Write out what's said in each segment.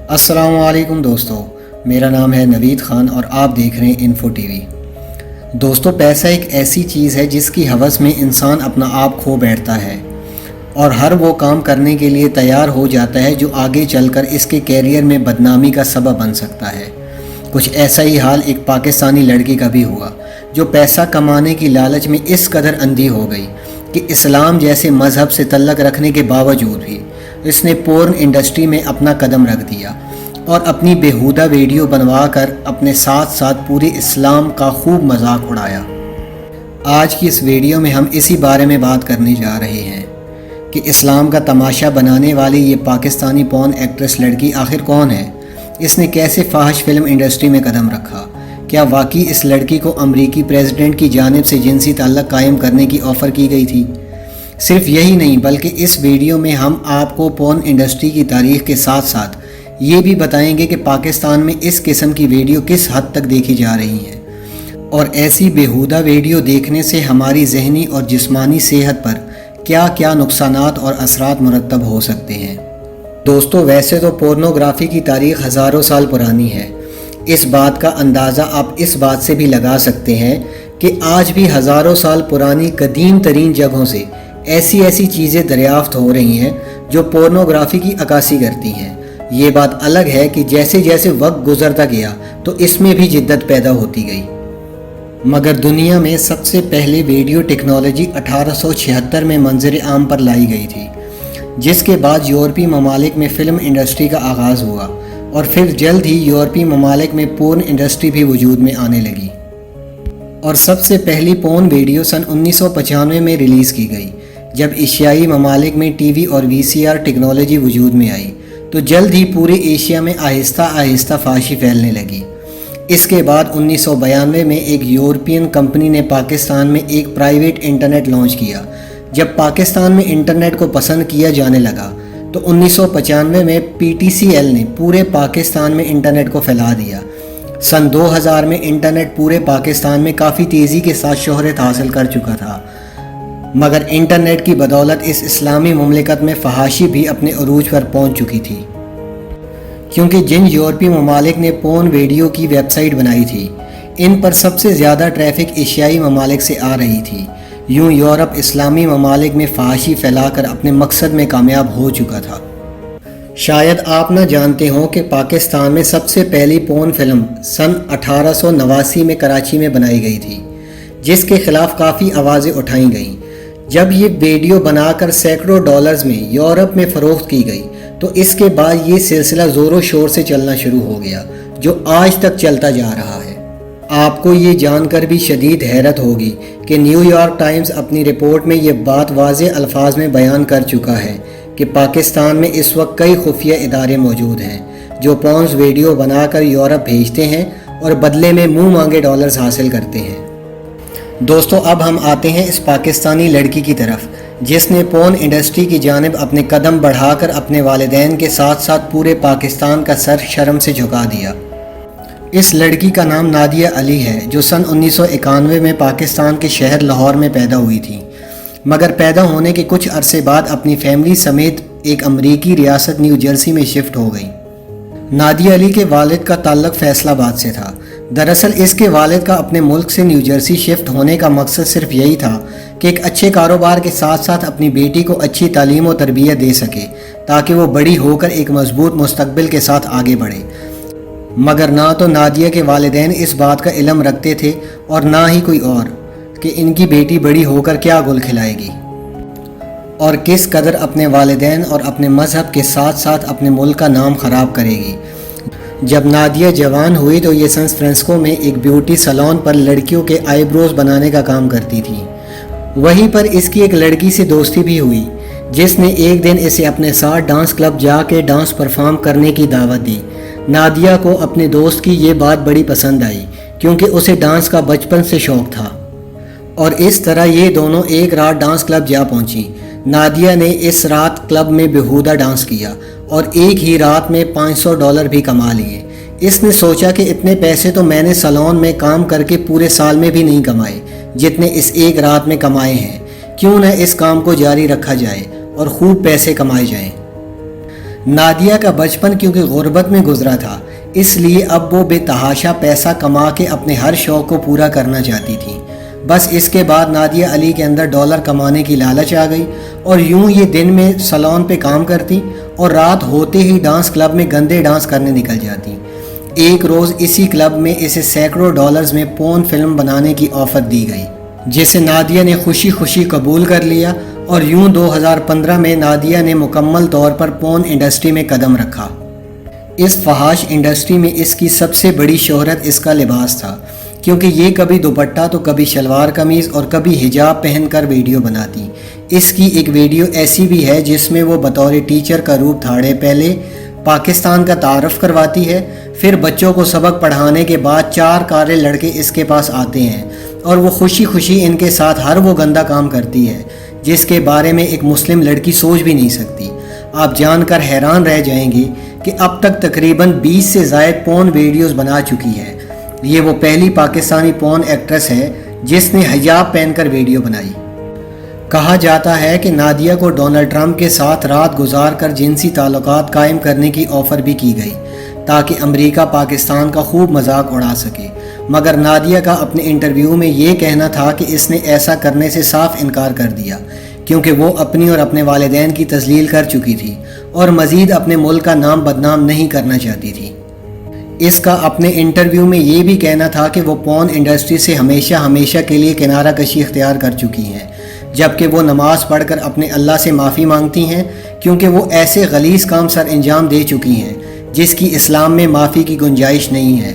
السلام علیکم دوستو، میرا نام ہے نوید خان اور آپ دیکھ رہے ہیں انفو ٹی وی۔ دوستو، پیسہ ایک ایسی چیز ہے جس کی ہوس میں انسان اپنا آپ کھو بیٹھتا ہے اور ہر وہ کام کرنے کے لیے تیار ہو جاتا ہے جو آگے چل کر اس کے کیریئر میں بدنامی کا سبب بن سکتا ہے۔ کچھ ایسا ہی حال ایک پاکستانی لڑکی کا بھی ہوا جو پیسہ کمانے کی لالچ میں اس قدر اندھی ہو گئی کہ اسلام جیسے مذہب سے تعلق رکھنے کے باوجود بھی اس نے پورن انڈسٹری میں اپنا قدم رکھ دیا اور اپنی بیہودہ ویڈیو بنوا کر اپنے ساتھ ساتھ پورے اسلام کا خوب مذاق اڑایا۔ آج کی اس ویڈیو میں ہم اسی بارے میں بات کرنے جا رہے ہیں کہ اسلام کا تماشا بنانے والی یہ پاکستانی پورن ایکٹریس لڑکی آخر کون ہے، اس نے کیسے فاحش فلم انڈسٹری میں قدم رکھا، کیا واقعی اس لڑکی کو امریکی پریزیڈنٹ کی جانب سے جنسی تعلق قائم کرنے کی آفر کی گئی تھی؟ صرف یہی نہیں بلکہ اس ویڈیو میں ہم آپ کو پورن انڈسٹری کی تاریخ کے ساتھ ساتھ یہ بھی بتائیں گے کہ پاکستان میں اس قسم کی ویڈیو کس حد تک دیکھی جا رہی ہیں اور ایسی بیہودہ ویڈیو دیکھنے سے ہماری ذہنی اور جسمانی صحت پر کیا کیا نقصانات اور اثرات مرتب ہو سکتے ہیں۔ دوستو، ویسے تو پورنوگرافی کی تاریخ ہزاروں سال پرانی ہے۔ اس بات کا اندازہ آپ اس بات سے بھی لگا سکتے ہیں کہ آج بھی ہزاروں سال پرانی قدیم ترین جگہوں سے ایسی چیزیں دریافت ہو رہی ہیں جو پورنوگرافی کی عکاسی کرتی ہیں۔ یہ بات الگ ہے کہ جیسے جیسے وقت گزرتا گیا تو اس میں بھی جدت پیدا ہوتی گئی، مگر دنیا میں سب سے پہلے ویڈیو ٹیکنالوجی 1876 میں منظر عام پر لائی گئی تھی، جس کے بعد یورپی ممالک میں فلم انڈسٹری کا آغاز ہوا اور پھر جلد ہی یورپی ممالک میں پورن انڈسٹری بھی وجود میں آنے لگی اور سب سے پہلی پورن ویڈیو سن 1995 میں ریلیز کی گئی۔ جب ایشیائی ممالک میں ٹی وی اور وی سی آر ٹیکنالوجی وجود میں آئی تو جلد ہی پورے ایشیا میں آہستہ آہستہ فحاشی پھیلنے لگی۔ اس کے بعد 1992 میں ایک یورپین کمپنی نے پاکستان میں ایک پرائیویٹ انٹرنیٹ لانچ کیا۔ جب پاکستان میں انٹرنیٹ کو پسند کیا جانے لگا تو 1995 میں پی ٹی سی ایل نے پورے پاکستان میں انٹرنیٹ کو پھیلا دیا۔ سن 2000 میں انٹرنیٹ پورے پاکستان میں کافی تیزی کے ساتھ شہرت حاصل کر چکا تھا، مگر انٹرنیٹ کی بدولت اس اسلامی مملکت میں فحاشی بھی اپنے عروج پر پہنچ چکی تھی، کیونکہ جن یورپی ممالک نے پورن ویڈیو کی ویب سائٹ بنائی تھی ان پر سب سے زیادہ ٹریفک ایشیائی ممالک سے آ رہی تھی۔ یوں یورپ اسلامی ممالک میں فحاشی پھیلا کر اپنے مقصد میں کامیاب ہو چکا تھا۔ شاید آپ نہ جانتے ہوں کہ پاکستان میں سب سے پہلی پورن فلم سن 1889 میں کراچی میں بنائی گئی تھی، جس کے خلاف کافی آوازیں اٹھائی گئیں۔ جب یہ ویڈیو بنا کر سینکڑوں ڈالرز میں یورپ میں فروخت کی گئی تو اس کے بعد یہ سلسلہ زور و شور سے چلنا شروع ہو گیا، جو آج تک چلتا جا رہا ہے۔ آپ کو یہ جان کر بھی شدید حیرت ہوگی کہ نیو یارک ٹائمز اپنی رپورٹ میں یہ بات واضح الفاظ میں بیان کر چکا ہے کہ پاکستان میں اس وقت کئی خفیہ ادارے موجود ہیں جو پورنز ویڈیو بنا کر یورپ بھیجتے ہیں اور بدلے میں منہ مانگے ڈالرز حاصل کرتے ہیں۔ دوستو، اب ہم آتے ہیں اس پاکستانی لڑکی کی طرف جس نے پورن انڈسٹری کی جانب اپنے قدم بڑھا کر اپنے والدین کے ساتھ ساتھ پورے پاکستان کا سر شرم سے جھکا دیا۔ اس لڑکی کا نام نادیہ علی ہے، جو سن 1991 میں پاکستان کے شہر لاہور میں پیدا ہوئی تھی، مگر پیدا ہونے کے کچھ عرصے بعد اپنی فیملی سمیت ایک امریکی ریاست نیو جرسی میں شفٹ ہو گئی۔ نادیہ علی کے والد کا تعلق فیصل آباد سے تھا۔ دراصل اس کے والد کا اپنے ملک سے نیو جرسی شفٹ ہونے کا مقصد صرف یہی تھا کہ ایک اچھے کاروبار کے ساتھ ساتھ اپنی بیٹی کو اچھی تعلیم و تربیت دے سکے تاکہ وہ بڑی ہو کر ایک مضبوط مستقبل کے ساتھ آگے بڑھے، مگر نہ تو نادیہ کے والدین اس بات کا علم رکھتے تھے اور نہ ہی کوئی اور کہ ان کی بیٹی بڑی ہو کر کیا گل کھلائے گی اور کس قدر اپنے والدین اور اپنے مذہب کے ساتھ ساتھ اپنے ملک کا نام خراب کرے گی۔ جب نادیہ جوان ہوئی تو یہ سان فرانسسکو میں ایک بیوٹی سیلون پر لڑکیوں کے آئی بروز بنانے کا کام کرتی تھی۔ وہیں پر اس کی ایک لڑکی سے دوستی بھی ہوئی جس نے ایک دن اسے اپنے ساتھ ڈانس کلب جا کے ڈانس پرفارم کرنے کی دعوت دی۔ نادیہ کو اپنے دوست کی یہ بات بڑی پسند آئی کیونکہ اسے ڈانس کا بچپن سے شوق تھا اور اس طرح یہ دونوں ایک رات ڈانس کلب جا پہنچی۔ نادیہ نے اس رات کلب میں بیہودہ ڈانس کیا اور ایک ہی رات میں $500 بھی کما لیے۔ اس نے سوچا کہ اتنے پیسے تو میں نے سیلون میں کام کر کے پورے سال میں بھی نہیں کمائے جتنے اس ایک رات میں کمائے ہیں، کیوں نہ اس کام کو جاری رکھا جائے اور خوب پیسے کمائے جائیں۔ نادیہ کا بچپن کیونکہ غربت میں گزرا تھا، اس لیے اب وہ بے تحاشا پیسہ کما کے اپنے ہر شوق کو پورا کرنا چاہتی تھی۔ بس اس کے بعد نادیہ علی کے اندر ڈالر کمانے کی لالچ آ گئی، اور یوں یہ دن میں سالن پہ کام کرتی اور رات ہوتے ہی ڈانس کلب میں گندے ڈانس کرنے نکل جاتی۔ ایک روز اسی کلب میں اسے سینکڑوں ڈالرز میں پورن فلم بنانے کی آفر دی گئی، جسے نادیہ نے خوشی خوشی قبول کر لیا، اور یوں 2015 میں نادیہ نے مکمل طور پر پورن انڈسٹری میں قدم رکھا۔ اس فحاش انڈسٹری میں اس کی سب سے بڑی شہرت اس کا لباس تھا، کیونکہ یہ کبھی دوپٹہ تو کبھی شلوار قمیض اور کبھی حجاب پہن کر ویڈیو بناتی۔ اس کی ایک ویڈیو ایسی بھی ہے جس میں وہ بطور ٹیچر کا روپ دھاڑے پہلے پاکستان کا تعارف کرواتی ہے، پھر بچوں کو سبق پڑھانے کے بعد 4 کالے لڑکے اس کے پاس آتے ہیں اور وہ خوشی خوشی ان کے ساتھ ہر وہ گندا کام کرتی ہے جس کے بارے میں ایک مسلم لڑکی سوچ بھی نہیں سکتی۔ آپ جان کر حیران رہ جائیں گے کہ اب تک تقریباً 20 سے زائد پورن ویڈیوز بنا چکی ہے۔ یہ وہ پہلی پاکستانی پورن ایکٹریس ہے جس نے حجاب پہن کر ویڈیو بنائی۔ کہا جاتا ہے کہ نادیہ کو ڈونلڈ ٹرمپ کے ساتھ رات گزار کر جنسی تعلقات قائم کرنے کی آفر بھی کی گئی تاکہ امریکہ پاکستان کا خوب مذاق اڑا سکے، مگر نادیہ کا اپنے انٹرویو میں یہ کہنا تھا کہ اس نے ایسا کرنے سے صاف انکار کر دیا، کیونکہ وہ اپنی اور اپنے والدین کی تذلیل کر چکی تھی اور مزید اپنے ملک کا نام بدنام نہیں کرنا چاہتی تھی۔ اس کا اپنے انٹرویو میں یہ بھی کہنا تھا کہ وہ پورن انڈسٹری سے ہمیشہ کے لیے کنارہ کشی اختیار کر چکی ہیں، جبکہ وہ نماز پڑھ کر اپنے اللہ سے معافی مانگتی ہیں، کیونکہ وہ ایسے غلیظ کام سر انجام دے چکی ہیں جس کی اسلام میں معافی کی گنجائش نہیں ہے۔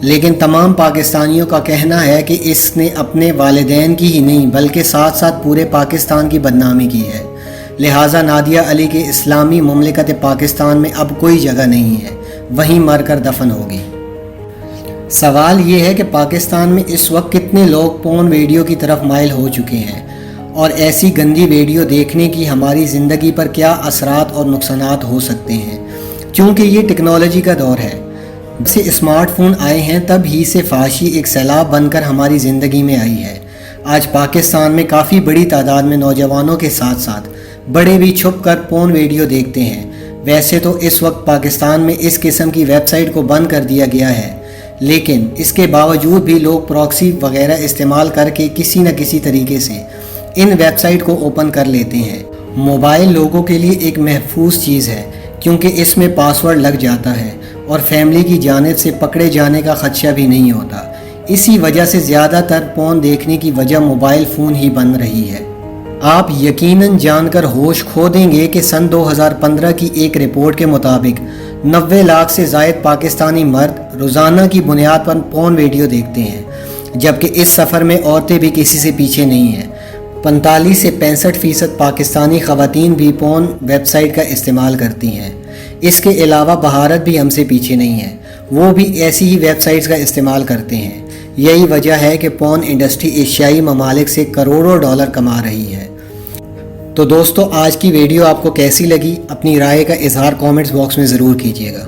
لیکن تمام پاکستانیوں کا کہنا ہے کہ اس نے اپنے والدین کی ہی نہیں بلکہ ساتھ ساتھ پورے پاکستان کی بدنامی کی ہے، لہٰذا نادیہ علی کے اسلامی مملکت پاکستان میں اب کوئی جگہ نہیں ہے، وہیں مر کر دفن ہوگی۔ سوال یہ ہے کہ پاکستان میں اس وقت کتنے لوگ پورن ویڈیو کی طرف مائل ہو چکے ہیں، اور ایسی گندی ویڈیو دیکھنے کی ہماری زندگی پر کیا اثرات اور نقصانات ہو سکتے ہیں، چونکہ یہ ٹیکنالوجی کا دور ہے۔ جب سے اسمارٹ فون آئے ہیں تب ہی سے فحاشی ایک سیلاب بن کر ہماری زندگی میں آئی ہے۔ آج پاکستان میں کافی بڑی تعداد میں نوجوانوں کے ساتھ ساتھ بڑے بھی چھپ کر پورن ویڈیو دیکھتے ہیں۔ ویسے تو اس وقت پاکستان میں اس قسم کی ویب سائٹ کو بند کر دیا گیا ہے، لیکن اس کے باوجود بھی لوگ پراکسی وغیرہ استعمال کر کے کسی نہ کسی طریقے سے ان ویب سائٹ کو اوپن کر لیتے ہیں۔ موبائل لوگوں کے لیے ایک محفوظ چیز ہے کیونکہ اس میں پاسورڈ لگ جاتا ہے اور فیملی کی جانب سے پکڑے جانے کا خدشہ بھی نہیں ہوتا۔ اسی وجہ سے زیادہ تر پورن دیکھنے کی وجہ موبائل فون ہی بن رہی ہے۔ آپ یقیناً جان کر ہوش کھو دیں گے کہ سن 2015 کی ایک رپورٹ کے مطابق 90 لاکھ سے زائد پاکستانی مرد روزانہ کی بنیاد پر پورن ویڈیو دیکھتے ہیں، جبکہ اس سفر میں عورتیں بھی کسی سے پیچھے نہیں ہیں۔ 45 سے 65% پاکستانی خواتین بھی پورن ویب سائٹ کا استعمال کرتی ہیں۔ اس کے علاوہ بھارت بھی ہم سے پیچھے نہیں ہے، وہ بھی ایسی ہی ویب سائٹس کا استعمال کرتے ہیں۔ یہی وجہ ہے کہ پورن انڈسٹری ایشیائی ممالک سے کروڑوں ڈالر کما رہی ہے۔ تو دوستو، آج کی ویڈیو آپ کو کیسی لگی؟ اپنی رائے کا اظہار کامنٹس باکس میں ضرور کیجیے گا۔